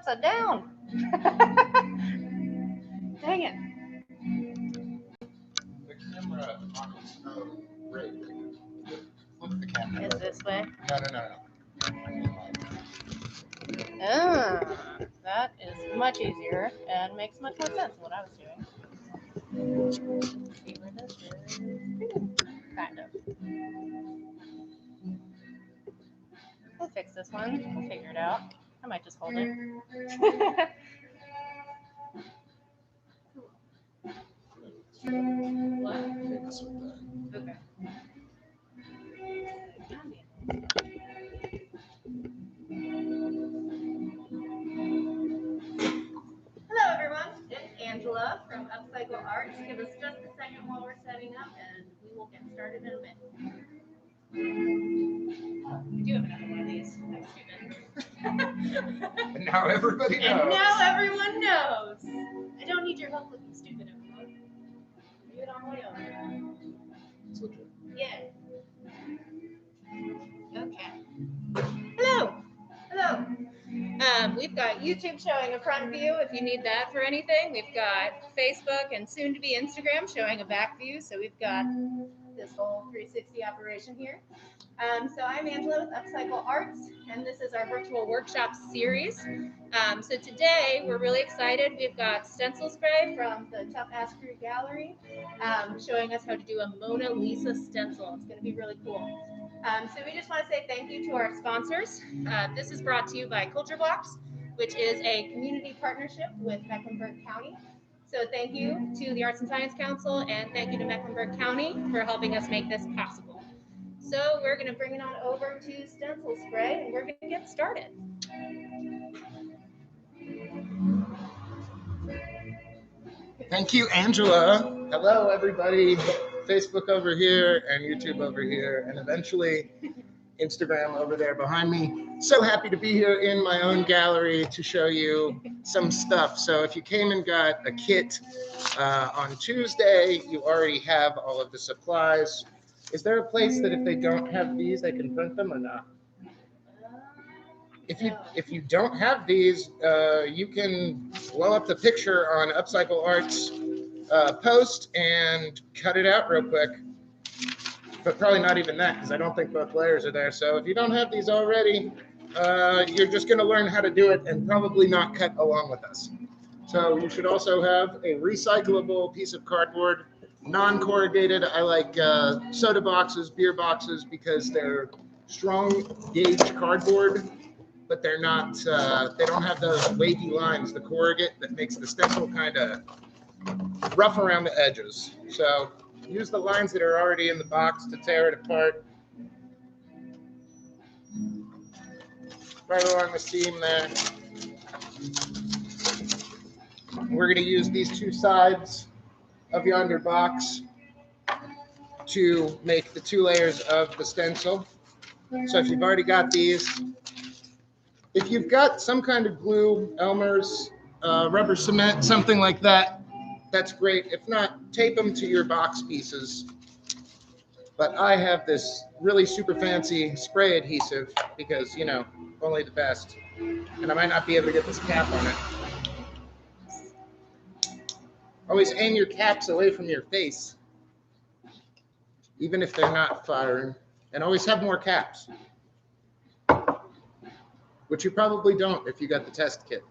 upside down. Dang it. The camera is great. Flip the camera. Is this way? No. That is much easier and makes much more sense than what I was doing. See where this is? Kind of. We'll fix this one. We'll figure it out. I might just hold it. What? Okay. Hello everyone, it's Angela from Upcycled Arts. Give us just a second while we're setting up and we will get started in a bit. We do have another one of these. And now everybody knows. And now everyone knows. I don't need your help looking stupid anymore. Do it on my own. It's legit. Yeah. Okay. Hello. Hello. We've got YouTube showing a front view if you need that for anything. We've got Facebook and soon to be Instagram showing a back view. So we've got this whole 360 operation here. So I'm Angela with Upcycled Arts, and this is our virtual workshop series. So today we're really excited. We've got StencilSpray from the TAC Gallery showing us how to do a Mona Lisa stencil. It's going to be really cool. So we just want to say thank you to our sponsors. This is brought to you by Culture Blocks, which is a community partnership with Mecklenburg County. So thank you to the Arts and Science Council, and thank you to Mecklenburg County for helping us make this possible. So we're going to bring it on over to StencilSpray, and we're going to get started. Thank you, Angela. Hello, everybody. Facebook over here and YouTube over here, and eventually Instagram over there behind me. So happy to be here in my own gallery to show you some stuff. So if you came and got a kit on Tuesday, you already have all of the supplies. Is there a place that if they don't have these, they can print them or not? If you don't have these, you can blow up the picture on Upcycled Arts post and cut it out real quick. But probably not even that, because I don't think both layers are there. So if you don't have these already, you're just going to learn how to do it and probably not cut along with us. So you should also have a recyclable piece of cardboard, non-corrugated. I like soda boxes, beer boxes, because they're strong gauge cardboard, but they're not, they don't have those wavy lines, the corrugate that makes the stencil kind of rough around the edges. So use the lines that are already in the box to tear it apart. Right along the seam there. We're going to use these two sides of yonder box to make the two layers of the stencil. So if you've already got these, if you've got some kind of glue, Elmer's, rubber cement, something like that, that's great. If not, tape them to your box pieces. But I have this really super fancy spray adhesive because, you know, only the best. And I might not be able to get this cap on it. Always aim your caps away from your face, even if they're not firing. And always have more caps, which you probably don't if you got the test kit.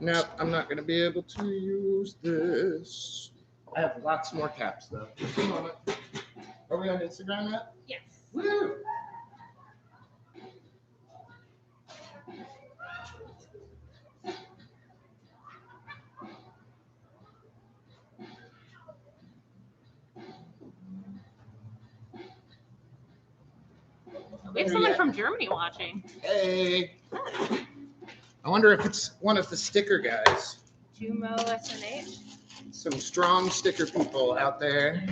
No, I'm not going to be able to use this. I have lots more caps, though. Just a moment. Are we on Instagram yet? Yes. Woo! We have someone from Germany watching. Hey. I wonder if it's one of the sticker guys. Jumo SNH. Some strong sticker people out there.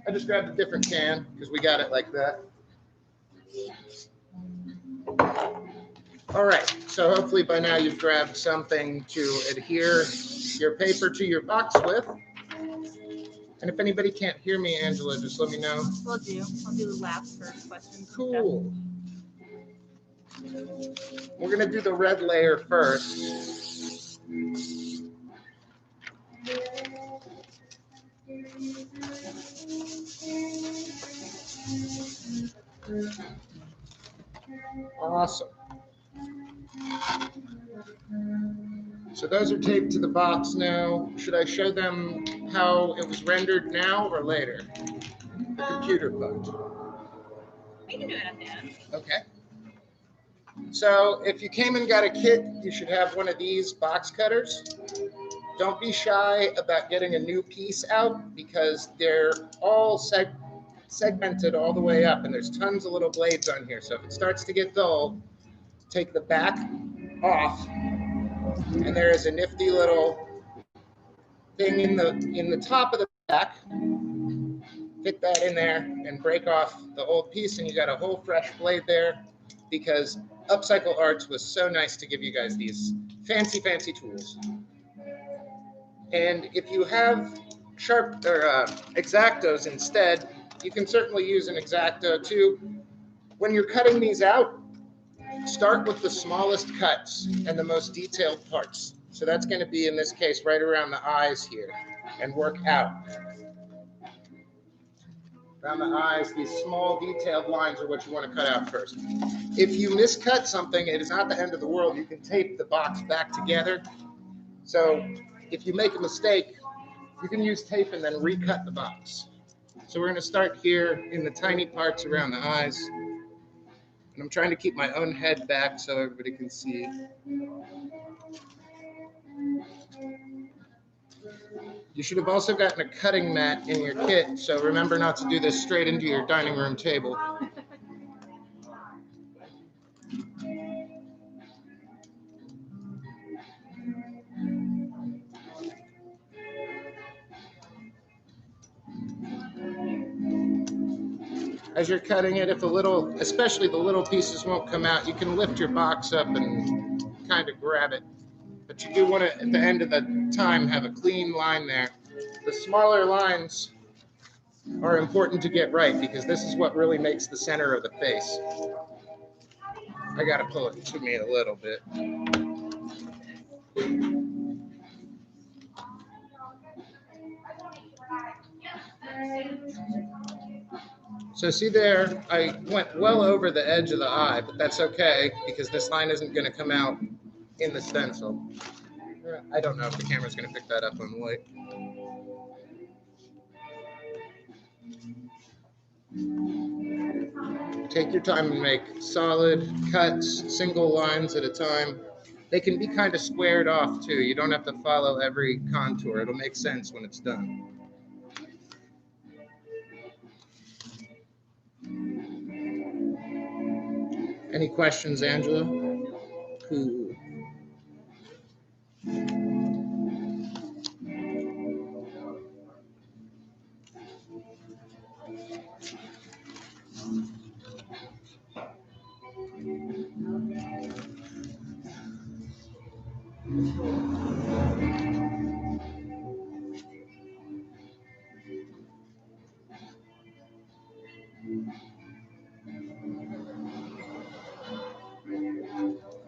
I just grabbed a different can because we got it like that. All right, so hopefully by now you've grabbed something to adhere your paper to your box with. And if anybody can't hear me, Angela, just let me know. Will do. I'll do the labs first questions. Cool. We're going to do the red layer first. Awesome. So those are taped to the box now. Should I show them how it was rendered now or later? The computer part. We can do it at the end. Okay. So if you came and got a kit, you should have one of these box cutters. Don't be shy about getting a new piece out because they're all segmented all the way up and there's tons of little blades on here. So if it starts to get dull, take the back off and there is a nifty little thing in the top of the back. Fit that in there and break off the old piece and you got a whole fresh blade there because Upcycle Arts was so nice to give you guys these fancy tools. And if you have sharp or X-Actos instead, you can certainly use an X-Acto too. When you're cutting these out, start with the smallest cuts and the most detailed parts. So that's going to be, in this case, right around the eyes here, and work out. Around the eyes, these small detailed lines are what you want to cut out first. If you miscut something, it is not the end of the world. You can tape the box back together. So if you make a mistake, you can use tape and then recut the box. So we're going to start here in the tiny parts around the eyes. And I'm trying to keep my own head back so everybody can see. You should have also gotten a cutting mat in your kit, so remember not to do this straight into your dining room table. As you're cutting it, if especially the little pieces won't come out, you can lift your box up and kind of grab it. But you do want to, at the end of the time, have a clean line there. The smaller lines are important to get right because this is what really makes the center of the face. I got to pull it to me a little bit. So see there, I went well over the edge of the eye, but that's okay because this line isn't going to come out in the stencil. I don't know if the camera's going to pick that up on white. Take your time and make solid cuts, single lines at a time. They can be kind of squared off too. You don't have to follow every contour. It'll make sense when it's done. Any questions, Angela? Cool.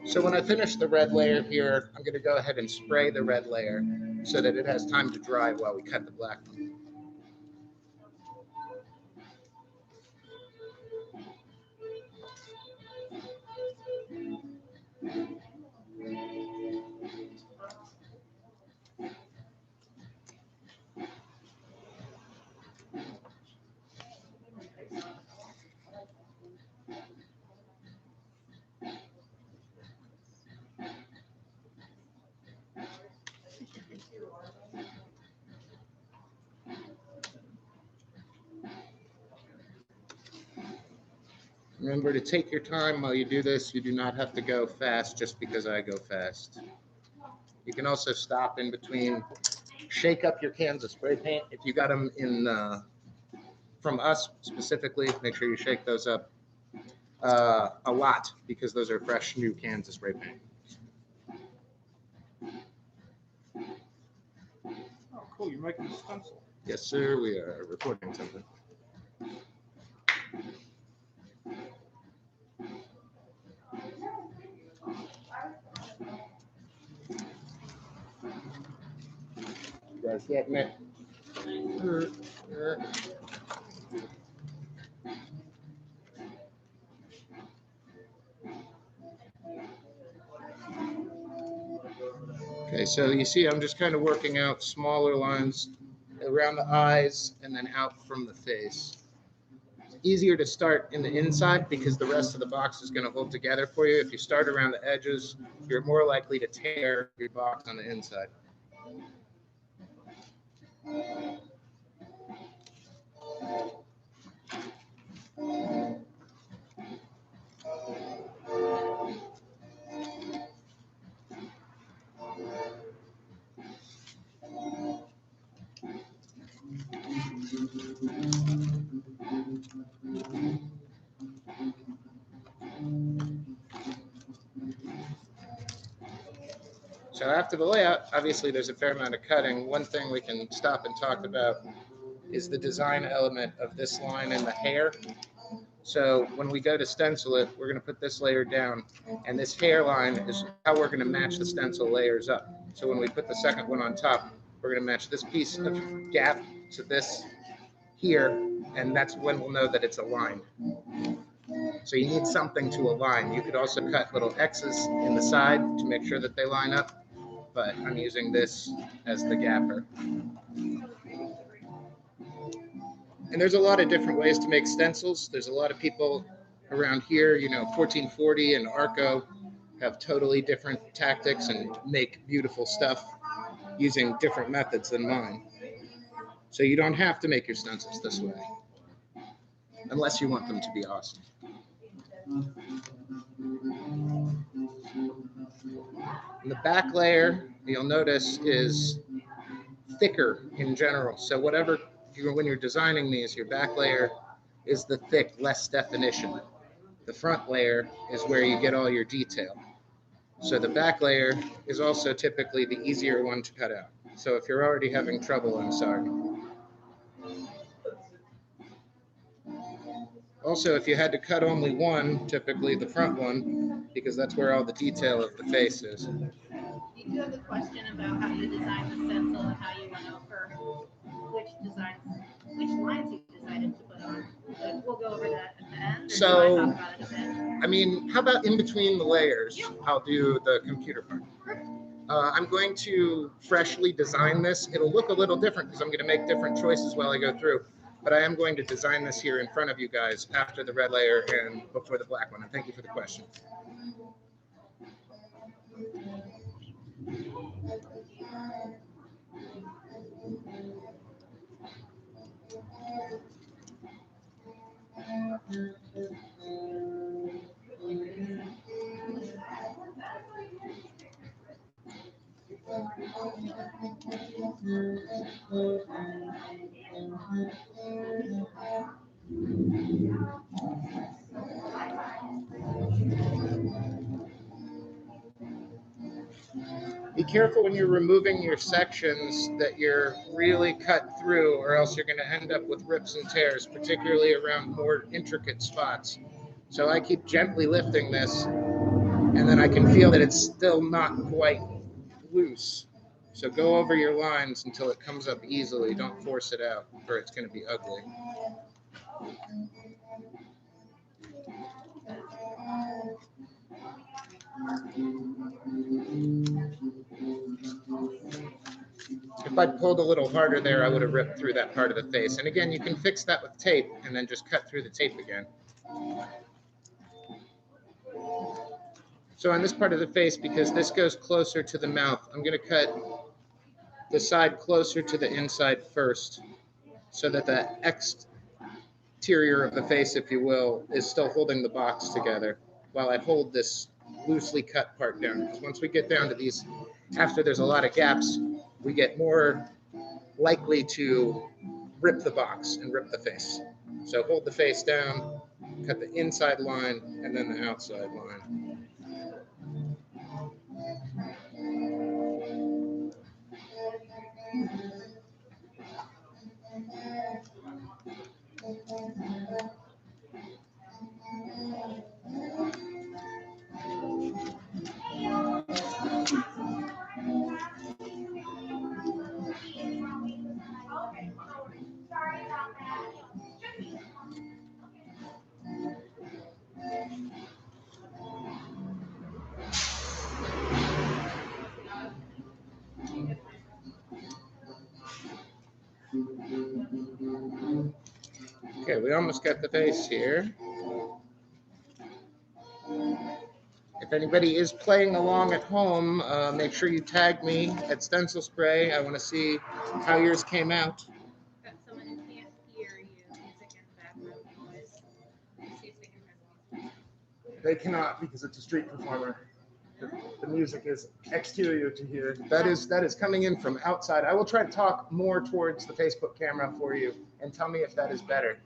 So when I finish the red layer here, I'm going to go ahead and spray the red layer so that it has time to dry while we cut the black one. Remember to take your time while you do this. You do not have to go fast just because I go fast. You can also stop in between, shake up your cans of spray paint. If you got them in from us specifically, make sure you shake those up a lot because those are fresh new cans of spray paint. Oh, cool, you're making a stencil. Yes, sir, we are recording something. You guys getting it? Okay, so you see I'm just kind of working out smaller lines around the eyes and then out from the face. It's easier to start in the inside because the rest of the box is going to hold together for you. If you start around the edges, you're more likely to tear your box on the inside. So after the layout, obviously there's a fair amount of cutting. One thing we can stop and talk about is the design element of this line and the hair. So when we go to stencil it, we're going to put this layer down, and this hairline is how we're going to match the stencil layers up. So when we put the second one on top, we're going to match this piece of gap to this here, and that's when we'll know that it's aligned. So you need something to align. You could also cut little X's in the side to make sure that they line up, but I'm using this as the gapper. And there's a lot of different ways to make stencils. There's a lot of people around here, 1440 and Arco have totally different tactics and make beautiful stuff using different methods than mine. So you don't have to make your stencils this way, unless you want them to be awesome. And the back layer, you'll notice, is thicker in general. So when you're designing these, your back layer is the thick, less definition. The front layer is where you get all your detail. So the back layer is also typically the easier one to cut out. So if you're already having trouble, I'm sorry. Also, if you had to cut only one, typically the front one, because that's where all the detail of the face is. You do have a question about how you design the stencil and how you went over which lines you decided to put on. But we'll go over that at the end. Or So, do you want to talk about it a bit? How about in between the layers? Yeah. I'll do the computer part. I'm going to freshly design this. It'll look a little different because I'm going to make different choices while I go through. But I am going to design this here in front of you guys after the red layer and before the black one. And thank you for the question. Be careful when you're removing your sections that you're really cut through, or else you're going to end up with rips and tears, particularly around more intricate spots. So I keep gently lifting this, and then I can feel that it's still not quite loose. So go over your lines until it comes up easily. Don't force it out, or it's going to be ugly. If I'd pulled a little harder there, I would have ripped through that part of the face. And again, you can fix that with tape and then just cut through the tape again. So on this part of the face, because this goes closer to the mouth, I'm going to cut the side closer to the inside first so that the exterior of the face, if you will, is still holding the box together while I hold this loosely cut part down. Because once we get down to these, after there's a lot of gaps, we get more likely to rip the box and rip the face. So hold the face down, cut the inside line, and then the outside line. Okay, we almost got the face here. If anybody is playing along at home, make sure you tag me at StencilSpray. I want to see how yours came out. Got someone who can't hear you. Music in the background noise. Let's see if they can turn the music. They cannot because it's a street performer. The music is exterior to here. That is coming in from outside. I will try to talk more towards the Facebook camera for you and tell me if that is better.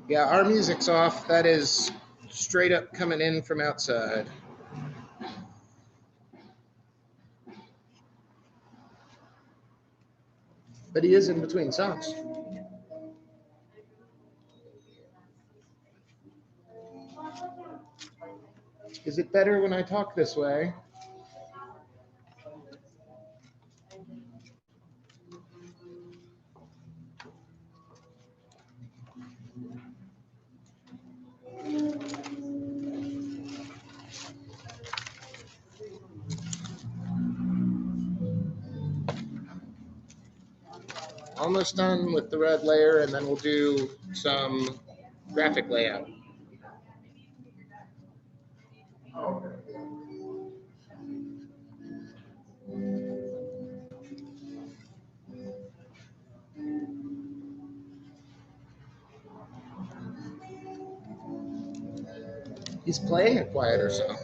Yeah, our music's off. That is straight up coming in from outside. But he is in between songs. Is it better when I talk this way? Almost done with the red layer, and then we'll do some graphic layout. He's playing it quieter, so.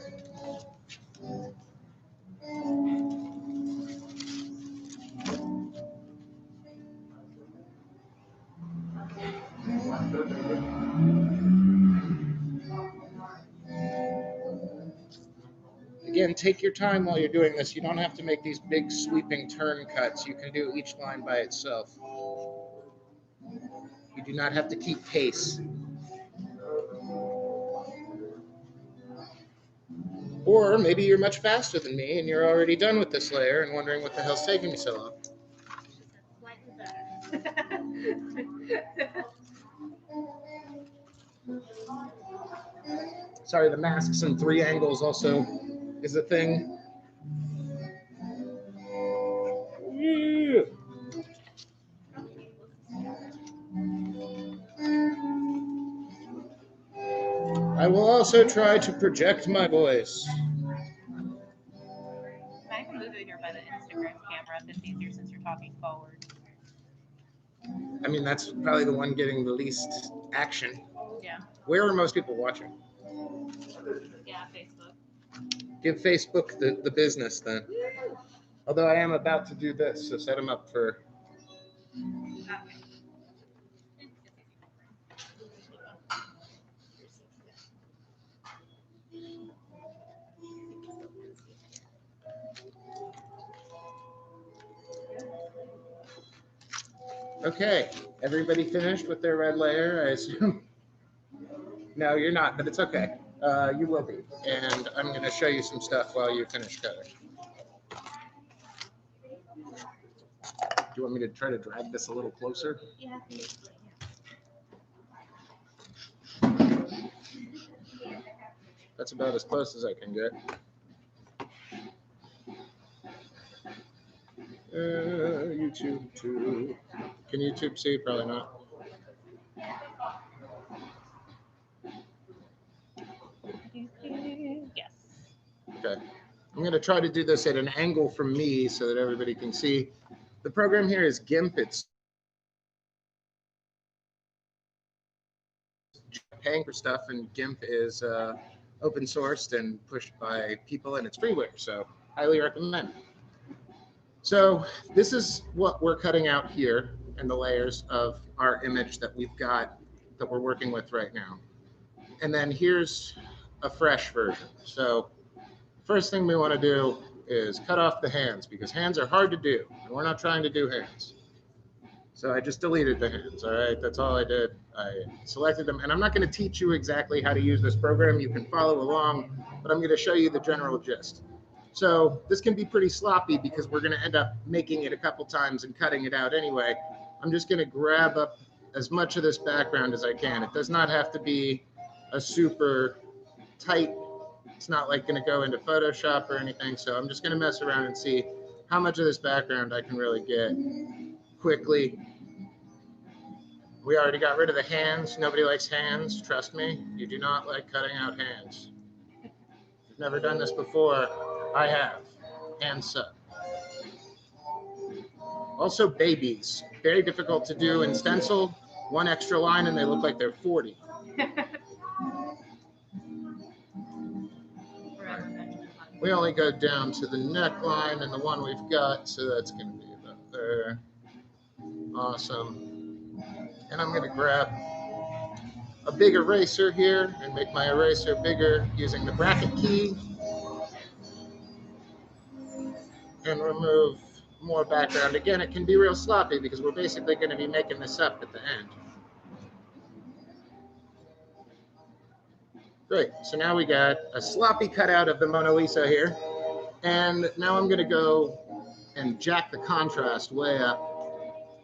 Again, take your time while you're doing this. You don't have to make these big sweeping turn cuts. You can do each line by itself. You do not have to keep pace. Or maybe you're much faster than me and you're already done with this layer and wondering what the hell's taking me so long. Slightly better. Sorry, the masks and 3 angles also is a thing. Yeah. I will also try to project my voice. I can move it here by the Instagram camera if it's easier since you're talking forward. I mean, that's probably the one getting the least action. Yeah. Where are most people watching? Yeah, Facebook. Give Facebook the business then. Although I am about to do this, so set them up for. Okay, everybody finished with their red layer, I assume? No, you're not, but it's okay. You will be. And I'm going to show you some stuff while you finish cutting. Do you want me to try to drag this a little closer? Yeah. That's about as close as I can get. YouTube too. Can YouTube see? Probably not. Yes. Okay. I'm going to try to do this at an angle from me so that everybody can see. The program here is GIMP. It's paying for stuff, and GIMP is open sourced and pushed by people, and it's freeware, so highly recommend. So this is what we're cutting out here and the layers of our image that we've got that we're working with right now. And then here's a fresh version. So first thing we want to do is cut off the hands, because hands are hard to do, and we're not trying to do hands. So I just deleted the hands, all right? That's all I did. I selected them, and I'm not going to teach you exactly how to use this program. You can follow along, but I'm going to show you the general gist. So this can be pretty sloppy because we're going to end up making it a couple times and cutting it out anyway. I'm just going to grab up as much of this background as I can. It does not have to be a super tight, it's not like going to go into Photoshop or anything. So I'm just going to mess around and see how much of this background I can really get quickly. We already got rid of the hands. Nobody likes hands. Trust me, you do not like cutting out hands. If you've never done this before, I have. Hands up. Also, babies. Very difficult to do in stencil. One extra line and they look like they're 40. We only go down to the neckline and the one we've got, so that's going to be about there. Awesome. And I'm going to grab a big eraser here and make my eraser bigger using the bracket key. And remove more background. Again, it can be real sloppy because we're basically going to be making this up at the end. Great, so now we got a sloppy cutout of the Mona Lisa here. And now I'm going to go and jack the contrast way up.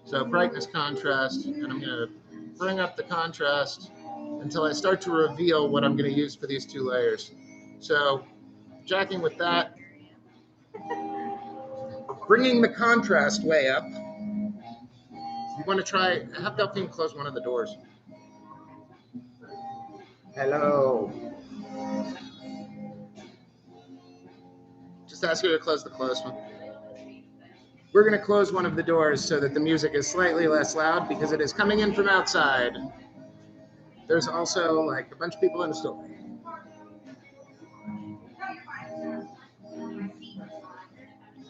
So brightness, contrast, and I'm going to bring up the contrast until I start to reveal what I'm going to use for these two layers. So jacking with that, bringing the contrast way up. You want to try, have Delphine close one of the doors. Hello. Just ask her to close the closed one. We're going to close one of the doors so that the music is slightly less loud because it is coming in from outside. There's also like a bunch of people in the store.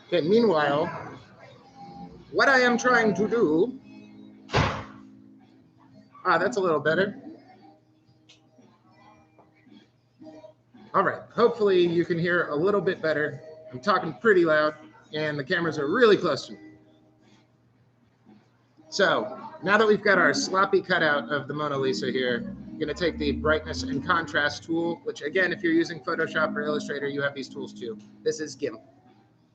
Okay, meanwhile, what I am trying to do, that's a little better. All right, hopefully you can hear a little bit better. I'm talking pretty loud and the cameras are really close to me. So now that we've got our sloppy cutout of the Mona Lisa here, I'm gonna take the brightness and contrast tool, which again, if you're using Photoshop or Illustrator, you have these tools too. This is GIMP,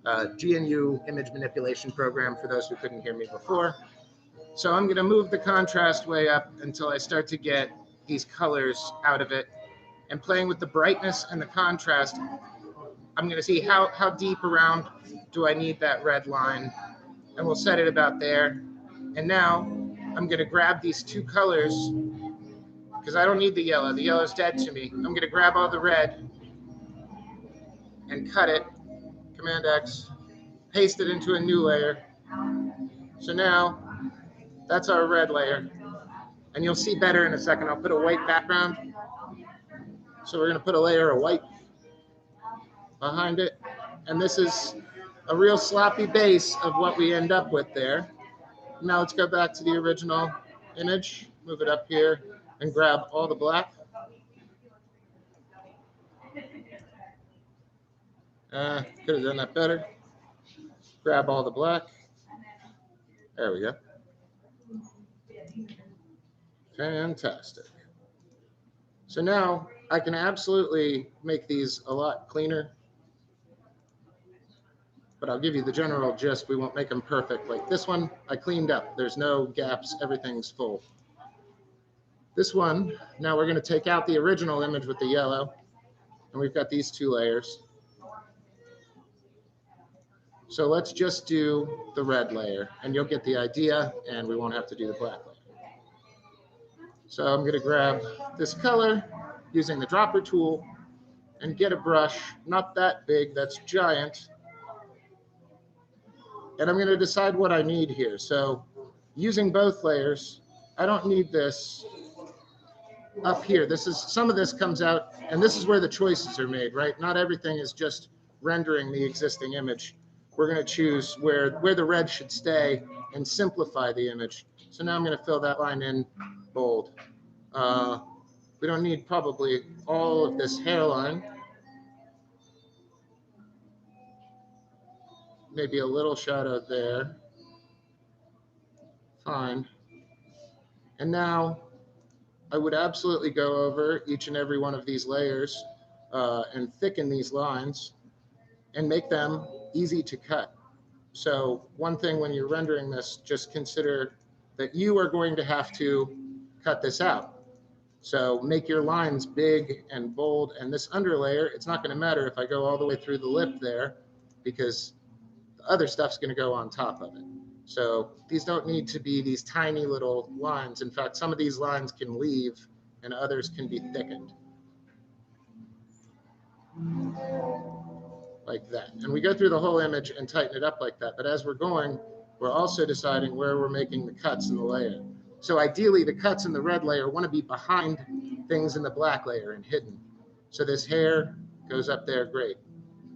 GNU image manipulation program for those who couldn't hear me before. So I'm gonna move the contrast way up until I start to get these colors out of it. And playing with the brightness and the contrast, I'm going to see how deep around do I need that red line, and we'll set it about there. And now I'm going to grab these two colors because I don't need the yellow. The yellow's dead to me. I'm going to grab all the red and cut it, Command X, paste it into a new layer. So now that's our red layer. And you'll see better in a second. I'll put a white background. So we're going to put a layer of white behind it. And this is a real sloppy base of what we end up with there. Now let's go back to the original image, move it up here, and grab all the black. Could have done that better. Grab all the black. There we go. Fantastic. So now I can absolutely make these a lot cleaner, but I'll give you the general gist. We won't make them perfect. Like this one, I cleaned up. There's no gaps. Everything's full. This one, now we're going to take out the original image with the yellow, and we've got these two layers. So let's just do the red layer, and you'll get the idea, and we won't have to do the black layer. So I'm going to grab this color using the dropper tool and get a brush, not that big, that's giant. And I'm going to decide what I need here. So using both layers, I don't need this up here. Some of this comes out, and this is where the choices are made, right? Not everything is just rendering the existing image. We're going to choose where the red should stay and simplify the image. So now I'm going to fill that line in bold. We don't need probably all of this hairline. maybe a little shadow there. Fine. And now I would absolutely go over each and every one of these layers and thicken these lines and make them easy to cut. So one thing when you're rendering this, just consider that you are going to have to cut this out. So make your lines big and bold, and this underlayer, it's not going to matter if I go all the way through the lip there, because the other stuff's going to go on top of it. So these don't need to be these tiny little lines. In fact, some of these lines can leave and others can be thickened. Like that. And we go through the whole image and tighten it up like that. But as we're going, we're also deciding where we're making the cuts in the layer. So ideally, the cuts in the red layer want to be behind things in the black layer and hidden. So this hair goes up there, great.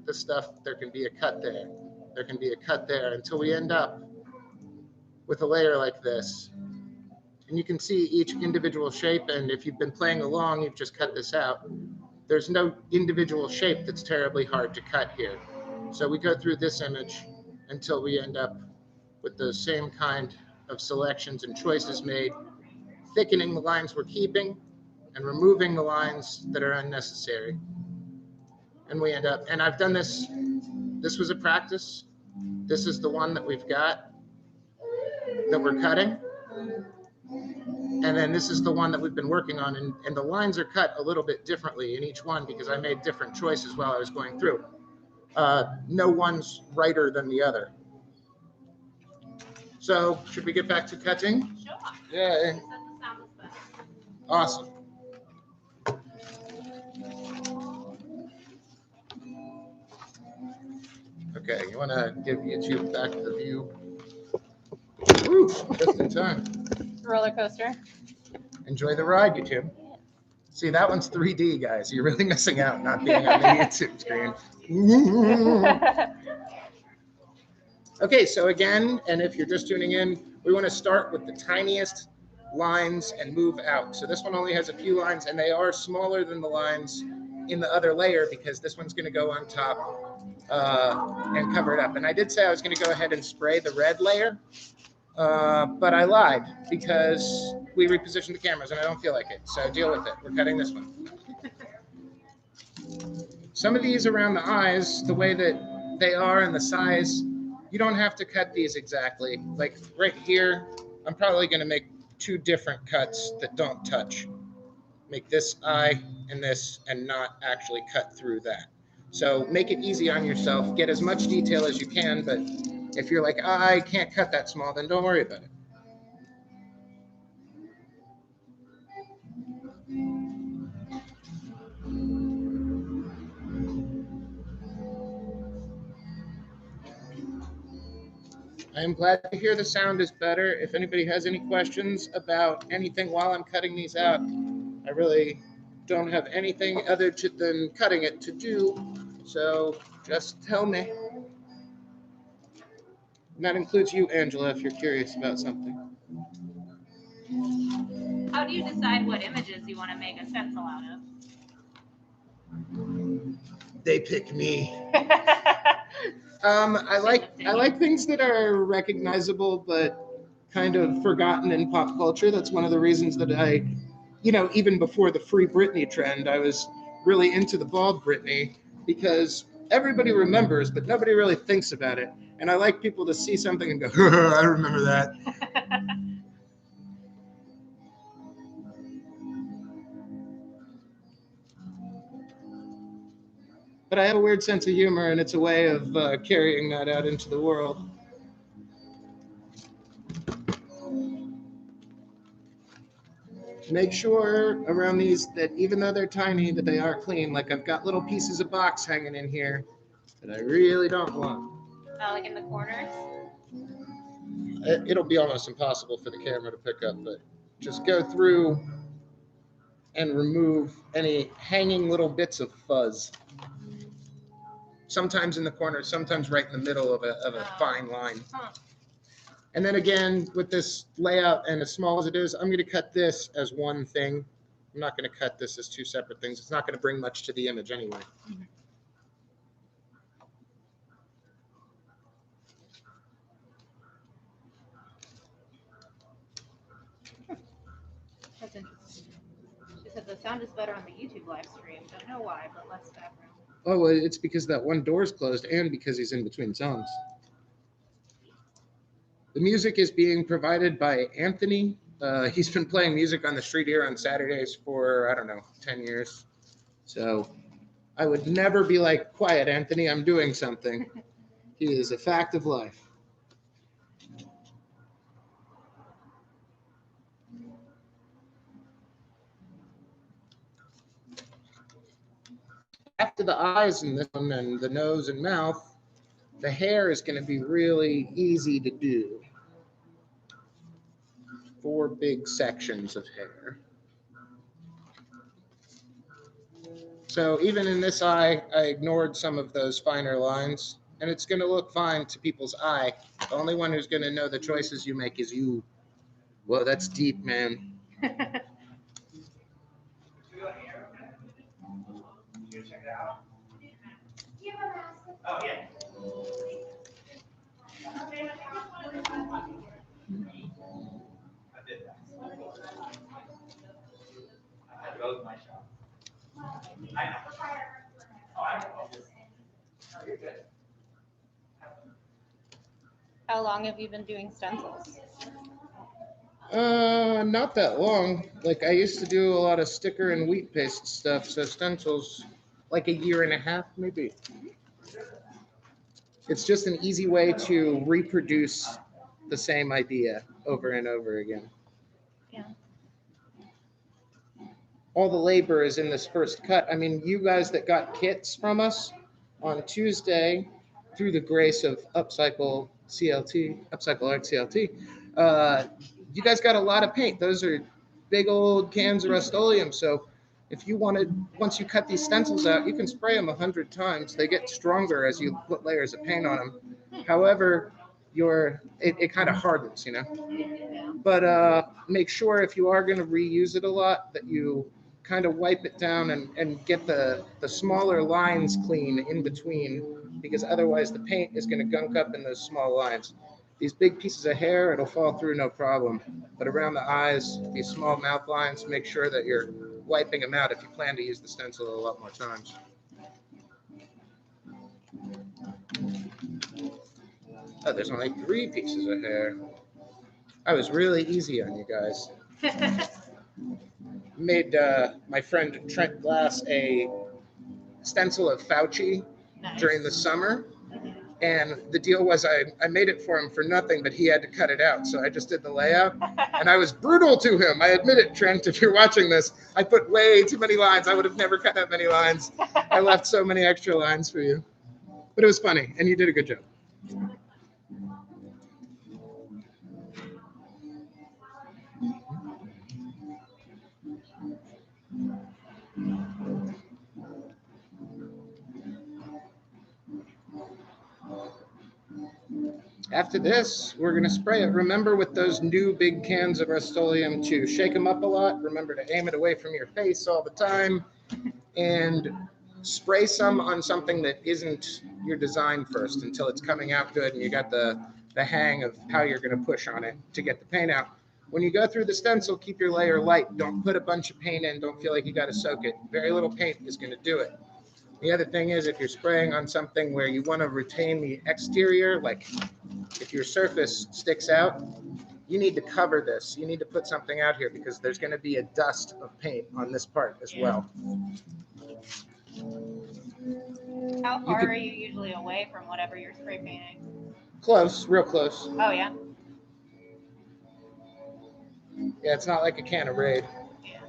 This stuff, there can be a cut there. There can be a cut there until we end up with a layer like this. And you can see each individual shape. And if you've been playing along, you've just cut this out. There's no individual shape that's terribly hard to cut here. So we go through this image until we end up with the same kind of selections and choices made, thickening the lines we're keeping and removing the lines that are unnecessary. And we end up, and I've done this, this was a practice. This is the one that we've got that we're cutting. And then this is the one that we've been working on, and the lines are cut a little bit differently in each one because I made different choices while I was going through. No one's righter than the other. So should we get back to cutting? Sure. Yeah. Awesome. Okay, you want to give YouTube back the view? Woo, just in time. Roller coaster. Enjoy the ride, YouTube. See, that one's 3D, guys. You're really missing out not being on the YouTube screen. Okay, so again, and if you're just tuning in, we want to start with the tiniest lines and move out. So this one only has a few lines, and they are smaller than the lines in the other layer because this one's going to go on top and cover it up. And I did say I was going to go ahead and spray the red layer, but I lied because we repositioned the cameras and I don't feel like it. So deal with it. We're cutting this one. Some of these around the eyes, the way that they are and the size, you don't have to cut these exactly. Like right here, I'm probably going to make two different cuts that don't touch. Make this eye and this and not actually cut through that. So make it easy on yourself. Get as much detail as you can, but if you're like, I can't cut that small, then don't worry about it. I am glad to hear the sound is better. If anybody has any questions about anything while I'm cutting these out, I really don't have anything other than cutting it to do. So just tell me. And that includes you, Angela, if you're curious about something. How do you decide what images you want to make a stencil out of? They pick me. I like things that are recognizable but kind of forgotten in pop culture. That's one of the reasons that I, even before the Free Britney trend, I was really into the bald Britney because everybody remembers, but nobody really thinks about it. And I like people to see something and go, I remember that. But I have a weird sense of humor, and it's a way of carrying that out into the world. Make sure around these that even though they're tiny, that they are clean. Like I've got little pieces of box hanging in here that I really don't want. Oh, like in the corners? It'll be almost impossible for the camera to pick up, but just go through and remove any hanging little bits of fuzz. Sometimes in the corner, sometimes right in the middle of a fine line. Huh. And then again, with this layout and as small as it is, I'm going to cut this as one thing. I'm not going to cut this as two separate things. It's not going to bring much to the image anyway. sound is better on the YouTube live stream. Don't know why, but less background. Oh, well, it's because that one door's closed and because he's in between songs. The music is being provided by Anthony. He's been playing music on the street here on Saturdays for, I don't know, 10 years. So I would never be like, quiet, Anthony, I'm doing something. He is a fact of life. After the eyes in this one and the nose and mouth, the hair is going to be really easy to do. 4 big sections of hair. So even in this eye, I ignored some of those finer lines, and it's going to look fine to people's eye. The only one who's going to know the choices you make is you. Whoa, that's deep, man. Oh, yeah. I did that. I had to go to my shop. I know. Oh, I know. Oh, you're good. How long have you been doing stencils? Not that long. Like I used to do a lot of sticker and wheat paste stuff, so stencils like a year and a half, maybe. It's just an easy way to reproduce the same idea over and over again. Yeah. All the labor is in this first cut. I mean, you guys that got kits from us on Tuesday, through the grace of Upcycled Art CLT, you guys got a lot of paint. Those are big old cans of Rust-Oleum. So if you wanted, once you cut these stencils out, you can spray them 100 times. They get stronger as you put layers of paint on them. However, it kind of hardens, you know. But make sure if you are going to reuse it a lot that you kind of wipe it down and get the smaller lines clean in between, because otherwise the paint is going to gunk up in those small lines. These big pieces of hair, it'll fall through no problem. But around the eyes, these small mouth lines, make sure that you're wiping them out if you plan to use the stencil a lot more times. Oh, there's only 3 pieces of hair. I was really easy on you guys. Made my friend Trent Glass a stencil of Fauci during the summer. And the deal was I made it for him for nothing, but he had to cut it out. So I just did the layout. And I was brutal to him. I admit it, Trent, if you're watching this. I put way too many lines. I would have never cut that many lines. I left so many extra lines for you. But it was funny, and you did a good job. After this, we're going to spray it. Remember with those new big cans of Rust-Oleum to shake them up a lot. Remember to aim it away from your face all the time. And spray some on something that isn't your design first until it's coming out good and you got the hang of how you're going to push on it to get the paint out. When you go through the stencil, keep your layer light. Don't put a bunch of paint in. Don't feel like you got to soak it. Very little paint is going to do it. The other thing is if you're spraying on something where you want to retain the exterior, like if your surface sticks out, you need to cover this. You need to put something out here because there's going to be a dust of paint on this part as well. How far are you usually away from whatever you're spray painting? Close, real close. Oh, yeah? Yeah, it's not like a can of Raid. Yeah.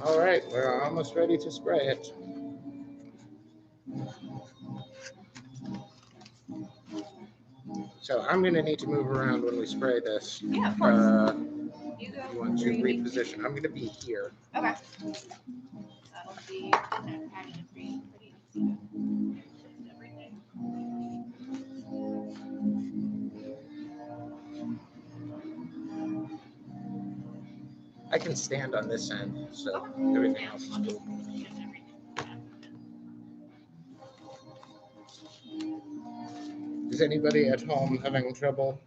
All right, we're almost ready to spray it. So I'm going to need to move around when we spray this. Yeah, of course. You want to reposition. I'm going to be here. Okay. That'll be actually pretty easy. Everything. I can stand on this end, so everything else is cool. Is anybody at home having trouble?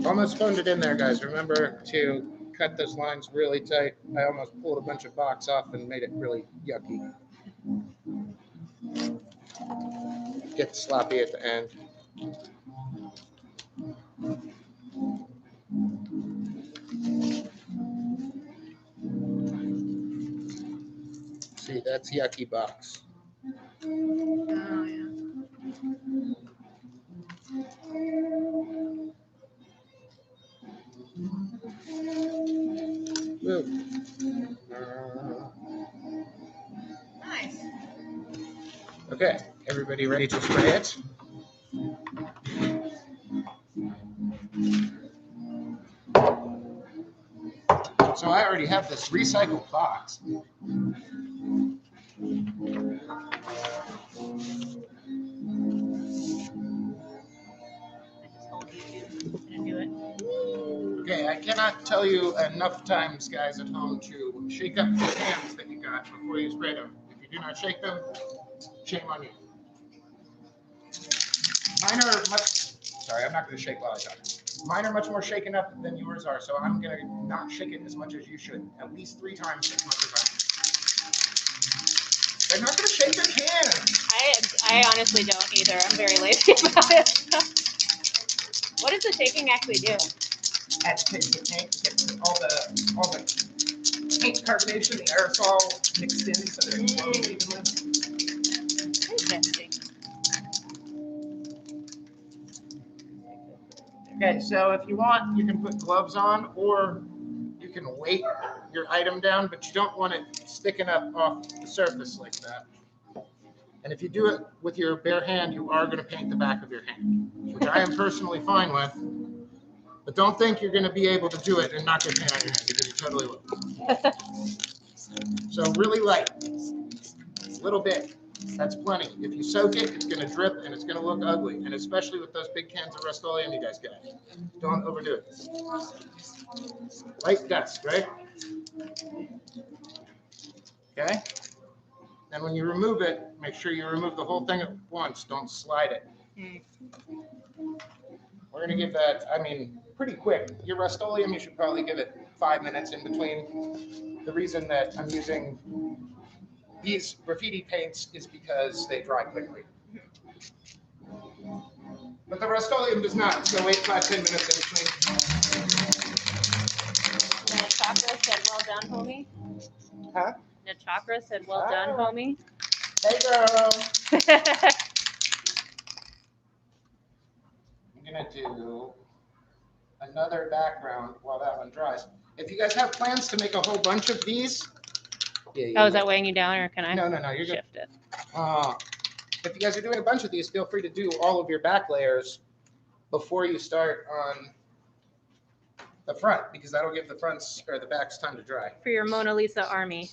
Almost phoned it in there, guys. Remember to cut those lines really tight. I almost pulled a bunch of box off and made it really yucky. Get sloppy at the end. See, that's yucky box. Oh, yeah. Woo. Nice. Okay, everybody ready to spray it? So I already have this recycled box. Okay, I cannot tell you enough times, guys at home, to shake up the cans that you got before you spray them. If you do not shake them, shame on you. Mine are much, sorry, I'm not going to shake while I talk. Mine are much more shaken up than yours are, so I'm going to not shake it as much as you should. At least 3 times as much as I do. They're not going to shake the can. I honestly don't either. I'm very lazy about it. What does the shaking actually do? Agitates the paint, gets all the paint carbonation, the aerosol mixed in, so they're flowing evenly. Interesting. Okay, so if you want, you can put gloves on, or you can weight your item down, but you don't want it sticking up off the surface like that. And if you do it with your bare hand, you are going to paint the back of your hand, which I am personally fine with. But don't think you're going to be able to do it and not get paint on your hand, because you totally will. So really light, a little bit. That's plenty. If you soak it, it's going to drip and it's going to look ugly. And especially with those big cans of Rust-Oleum you guys got. Don't overdo it. Light dust, right? Okay? And when you remove it, make sure you remove the whole thing at once. Don't slide it. We're going to give that, I mean, pretty quick. Your Rust-Oleum, you should probably give it 5 minutes in between. The reason that I'm using these graffiti paints is because they dry quickly. But the Rust-Oleum does not, so wait 5-10 minutes in between. The chakra said, well done, homie. Huh? The chakra said, well done, homie. Hey, girl. I'm going to do another background while that one dries. If you guys have plans to make a whole bunch of these. Oh, is that weighing you down, or can I No, you're good. shift it? If you guys are doing a bunch of these, feel free to do all of your back layers before you start on the front, because that'll give the fronts or the backs time to dry. For your Mona Lisa army.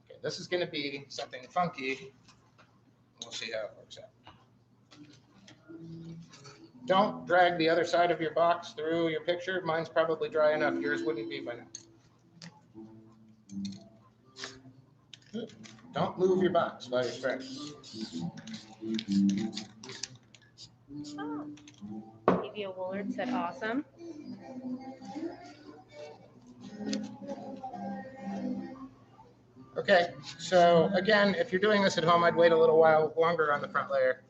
Okay, this is going to be something funky. We'll see how it works out. Don't drag the other side of your box through your picture. Mine's probably dry enough. Yours wouldn't be by now. Don't move your box while you're spraying. Oh. Evia Woolard said awesome. Okay, so again, if you're doing this at home, I'd wait a little while longer on the front layer.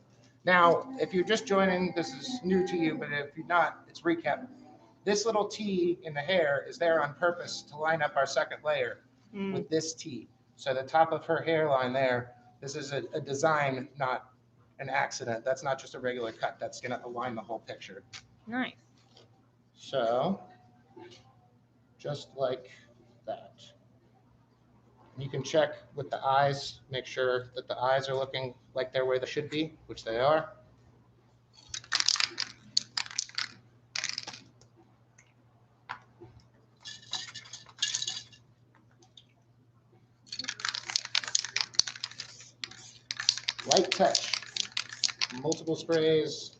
Now, if you're just joining, this is new to you, but if you're not, it's recap. This little T in the hair is there on purpose to line up our second layer with this T. So the top of her hairline there, this is a design, not an accident. That's not just a regular cut. That's going to align the whole picture. Nice. So, just like that. You can check with the eyes, make sure that the eyes are looking like they're where they should be, which they are. Light touch, multiple sprays,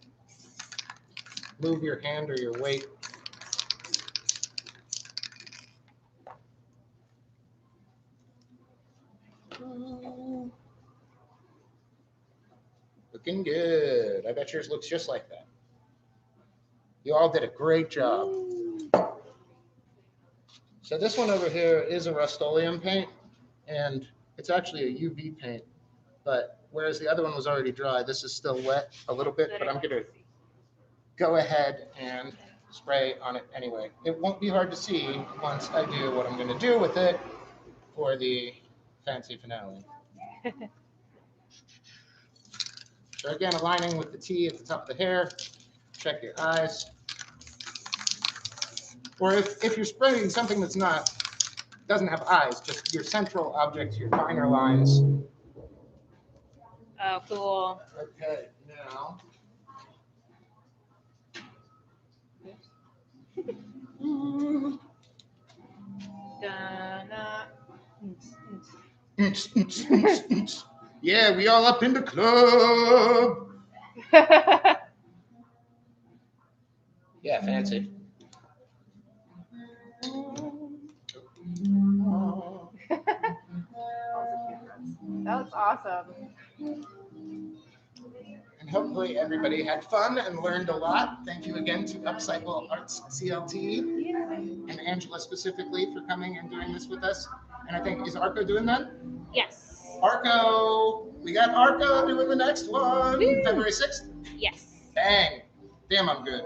move your hand or your weight. Looking good. I bet yours looks just like that. You all did a great job. So this one over here is a Rust-Oleum paint, and it's actually a UV paint. But whereas the other one was already dry, this is still wet a little bit, but I'm going to go ahead and spray on it anyway. It won't be hard to see once I do what I'm going to do with it for the fancy finale. So again, aligning with the T at the top of the hair, check your eyes. Or if you're spraying something that's doesn't have eyes, just your central objects, your finer lines. Oh, cool. Okay, now. Yeah, we all up in the club. Yeah, fancy. That was awesome. And hopefully everybody had fun and learned a lot. Thank you again to Upcycle Arts CLT and Angela specifically for coming and doing this with us. And I think, is Arco doing that? Yes. Arco, we got Arco doing the next one, Woo. February 6th. Yes. Bang. Damn, I'm good.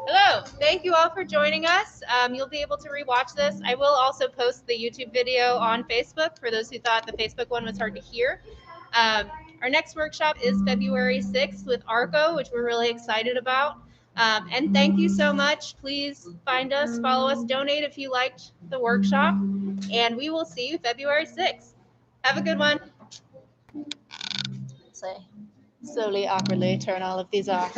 Hello. Thank you all for joining us. You'll be able to rewatch this. I will also post the YouTube video on Facebook for those who thought the Facebook one was hard to hear. Our next workshop is February 6th with Arco, which we're really excited about. And thank you so much. Please find us, follow us, donate if you liked the workshop. And we will see you February 6th. Have a good one. Slowly, awkwardly turn all of these off.